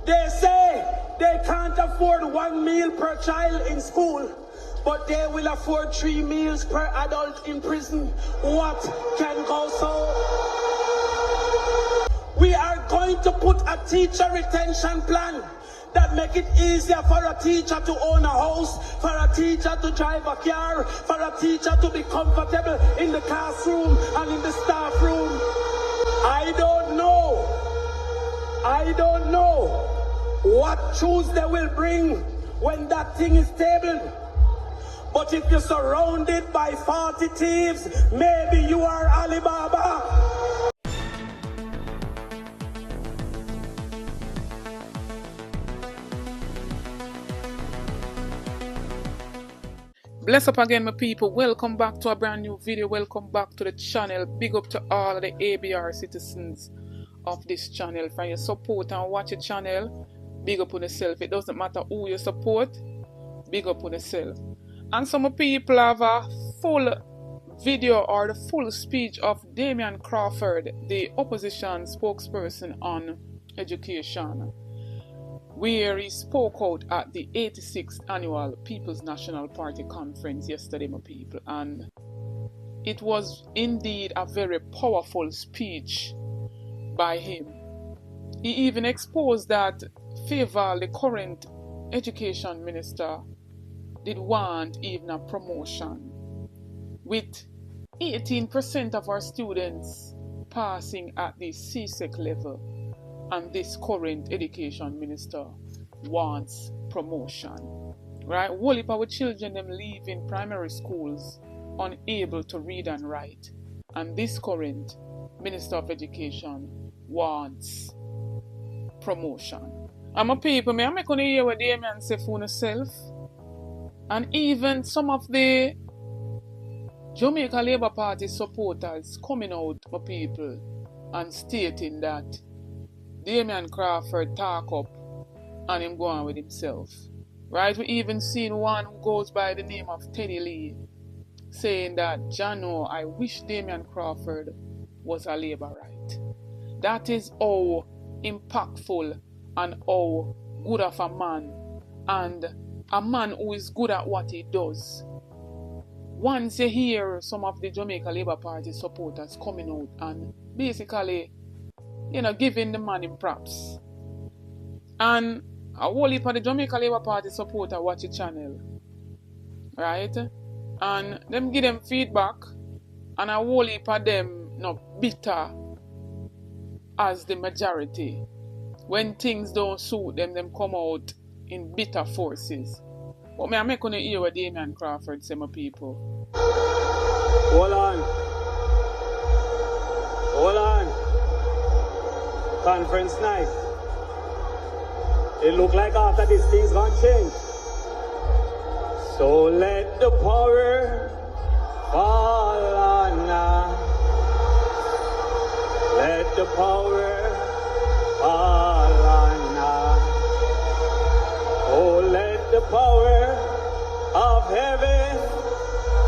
They say they can't afford 1 meal per child in school, but they will afford 3 meals per adult in prison. What can go so? We are going to put a teacher retention plan that make it easier for a teacher to own a house, for a teacher to drive a car, for a teacher to be comfortable in the classroom and in the staff room. I don't know what Tuesday will bring when that thing is tabled. But if you're surrounded by 40 thieves, maybe you are Alibaba. Bless up again, my people. Welcome back to a brand new video. Welcome back to the channel. Big up to all of the ABR citizens of this channel. For your support and watch the channel, big up on yourself. It doesn't matter who you support, big up on yourself. And some people have a full video or the full speech of Damion Crawford, the opposition spokesperson on education, where he spoke out at the 86th annual People's National Party conference yesterday, my people. And it was indeed a very powerful speech by him. He even exposed that favor the current education minister did want even a promotion, with 18% of our students passing at the CSEC level, and this current education minister wants promotion. Right? Whole heap of our children them leaving primary schools unable to read and write, and this current minister of education wants promotion. And my people, I'm going to hear what Damion say for himself, and even some of the Jamaica Labour Party supporters coming out, my people, and stating that Damion Crawford talk up and him go on with himself. Right? We even seen one who goes by the name of Teddy Lee saying that, Jano, I wish Damion Crawford was a Labourite. That is how impactful and how good of a man, and a man who is good at what he does. Once you hear some of the Jamaica Labour Party supporters coming out and basically, giving the man him props. And a whole heap of the Jamaica Labour Party supporter watch the channel. Right? And them give them feedback, and a whole heap of them not bitter as the majority. When things don't suit them, them come out in bitter forces. But I'm not going to hear what Damion Crawford say, my people. Hold on. Conference night. It look like after this thing's gonna change. So let the power fall on us. Let the power fall on us. Oh, let the power of heaven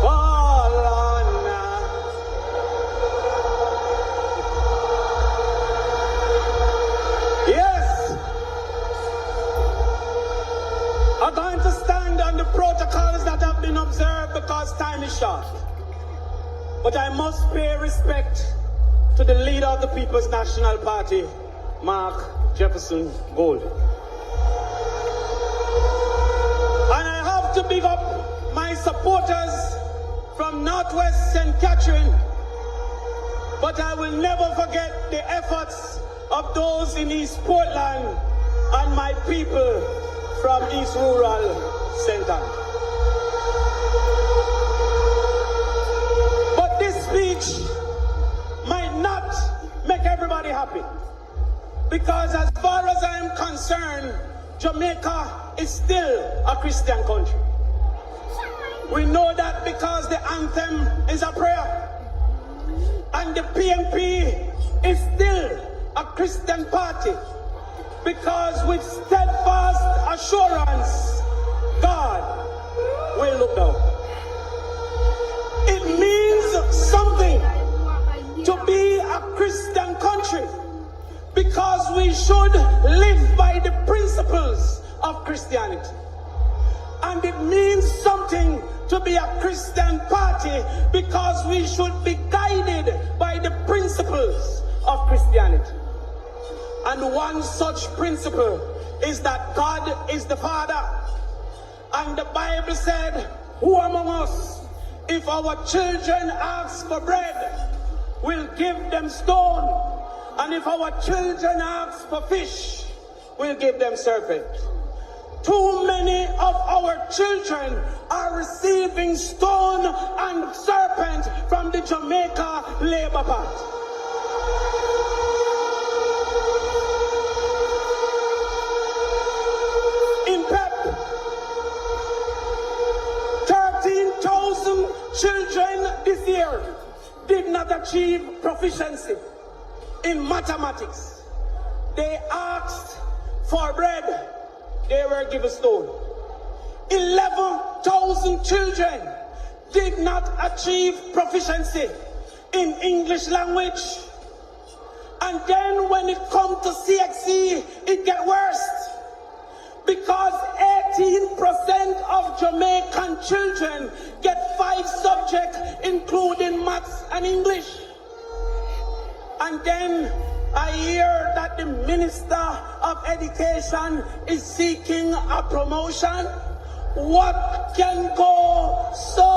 fall on us. Yes, I'm going to stand on the protocols that have been observed because time is short. But I must pay respect to the leader of the People's National Party, Mark Jefferson Gold. And I have to big up my supporters from Northwest St. Catherine, but I will never forget the efforts of those in East Portland and my people from East Rural St. Anne. But this speech might not make everybody happy, because as far as I am concerned, Jamaica is still a Christian country. We know that because the anthem is a prayer, and the PNP is still a Christian party, because with steadfast assurance, God will look down. It means something to be a Christian country, because we should live by the principle to be a Christian party because we should be guided by the principles of Christianity. And one such principle is that God is the Father. And the Bible said, who among us, if our children ask for bread, will give them stone? And if our children ask for fish, we'll give them serpent. Too many of our children are receiving stone and serpent from the Jamaica Labour Party. In PEP, 13,000 children this year did not achieve proficiency in mathematics. They asked for bread, they were given stone. 11,000 children did not achieve proficiency in English language. And then when it comes to CXC, it gets worse. Because 18% of Jamaican children get 5 subjects, including maths and English. And then I hear that the Minister of Education is seeking a promotion. What can go so?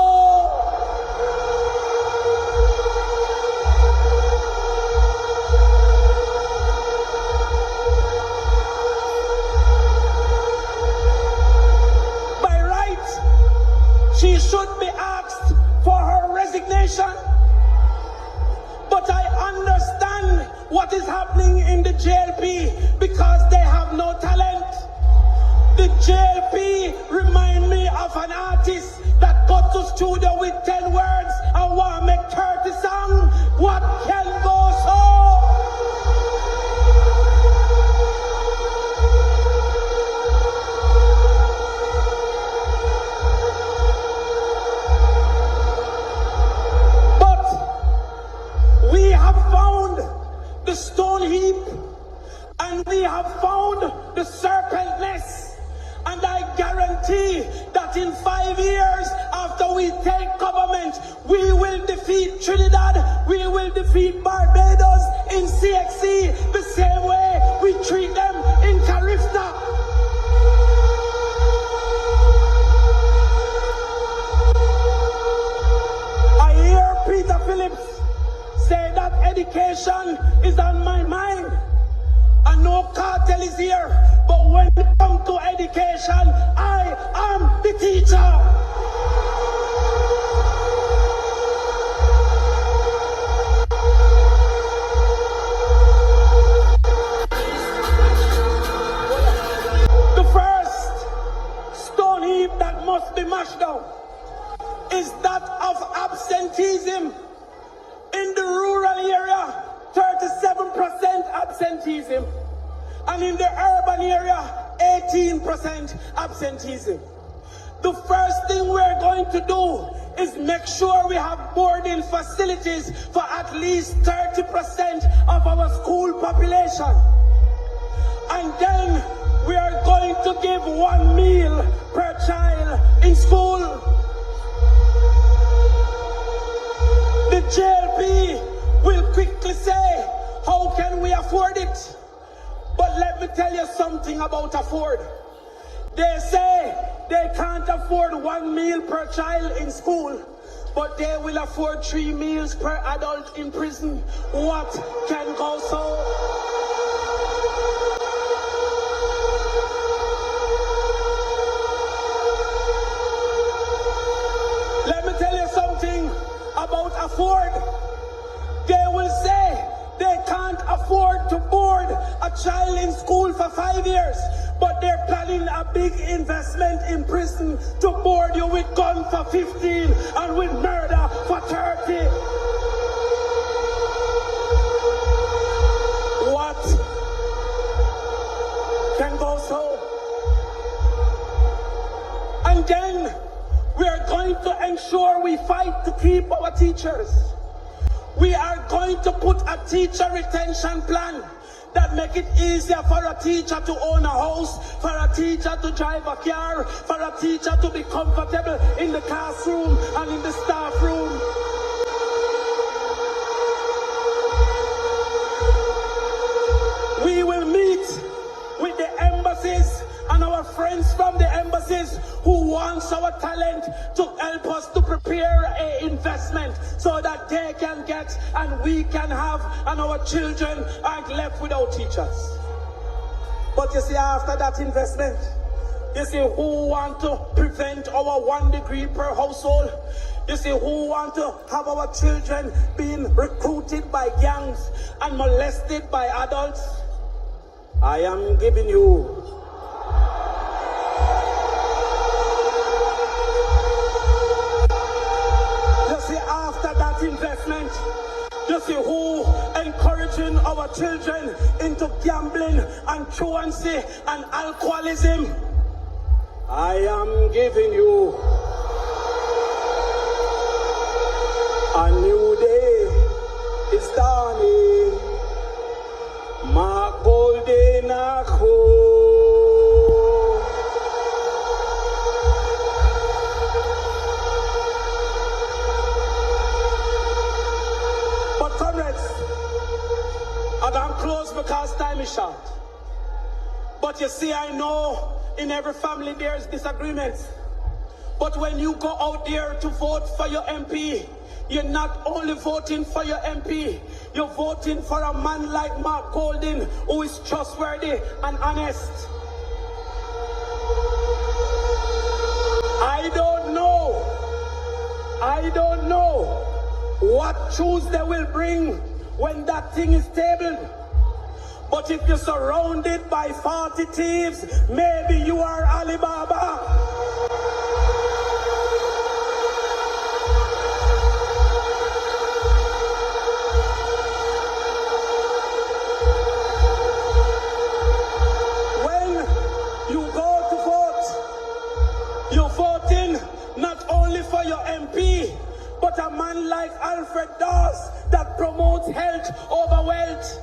By right, she should be asked for her resignation. But I understand what is happening in the JLP because they have no talent. The JLP remind me of an artist that got to studio with 10 words and want to make 30 songs. What can go so? But we have found the stone heap and we have found the serpent nest. And I guarantee that in 5 years after we take government, we will defeat Trinidad, we will defeat Barbados in CXC the same way we treat them in Carifta. I hear Peter Phillips say that education is on my mind. And no cartel is here, but when it comes to education, I am the teacher. The first stone heap that must be mashed down is that of absenteeism. In the rural area, 37% absenteeism, and in the urban area, 18% absenteeism. The first thing we're going to do is make sure we have boarding facilities for at least 30% of our school population. And then we are going to give 1 meal per child in school. The JLP will quickly say, how can we afford it? But let me tell you something about afford. They say they can't afford 1 meal per child in school, but they will afford 3 meals per adult in prison. What can go so? Let me tell you something about afford. They will say they can't afford to board a child in school for 5 years, but they're planning a big investment in prison to board you with gun for 15 and with murder for 30. What can go so? And then we are going to ensure we fight to keep our teachers. We are going to put a teacher retention plan that make it easier for a teacher to own a house, for a teacher to drive a car, for a teacher to be comfortable in the classroom and in the staff room. We will meet with the embassies and our friends from the embassies who wants our talent to help us to prepare an investment so that they can get and we can have and our children aren't left without teachers. But you see, after that investment, you see who want to prevent our 1 degree per household. You see who want to have our children being recruited by gangs and molested by adults. I am giving you investment. You see who encouraging our children into gambling and truancy and alcoholism. I am giving you a new day is dawning. My golden hour. I'm close because time is short. But you see, I know in every family there's disagreements. But when you go out there to vote for your MP, you're not only voting for your MP, you're voting for a man like Mark Golden, who is trustworthy and honest. I don't know what Tuesday will bring when that thing is tabled. But if you're surrounded by 40 thieves, maybe you are Alibaba. When you go to vote, you're voting not only for your MP, but a man like Alfred Dawes that promotes health over wealth.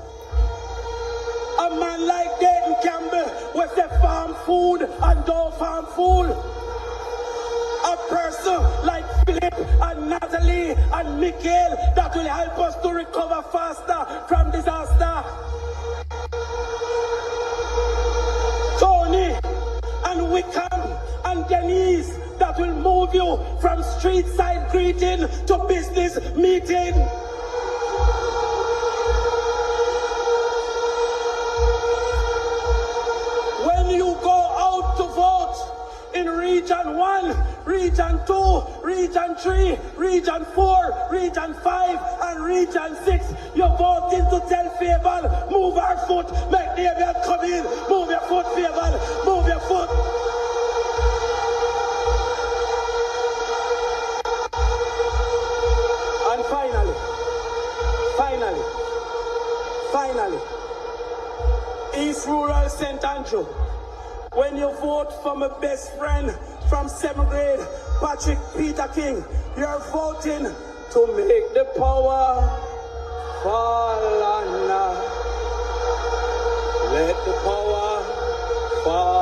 A man like Dayton Campbell with the farm food and don't farm food. A person like Philip and Natalie and Mikhail that will help us to recover faster from disaster. Tony and Wickham and Denise that will move you from street side greeting to business meeting. When you go out to vote in Region 1, Region 2, Region 3, Region 4, Region 5, and Region 6, you're voting to tell Fable, move our foot, make Damion come in, move your foot, Fable, move your foot. And finally, East Rural St. Andrew, when you vote for my best friend from 7th grade, Patrick Peter King, you're voting to make the power fall on us. Let the power fall.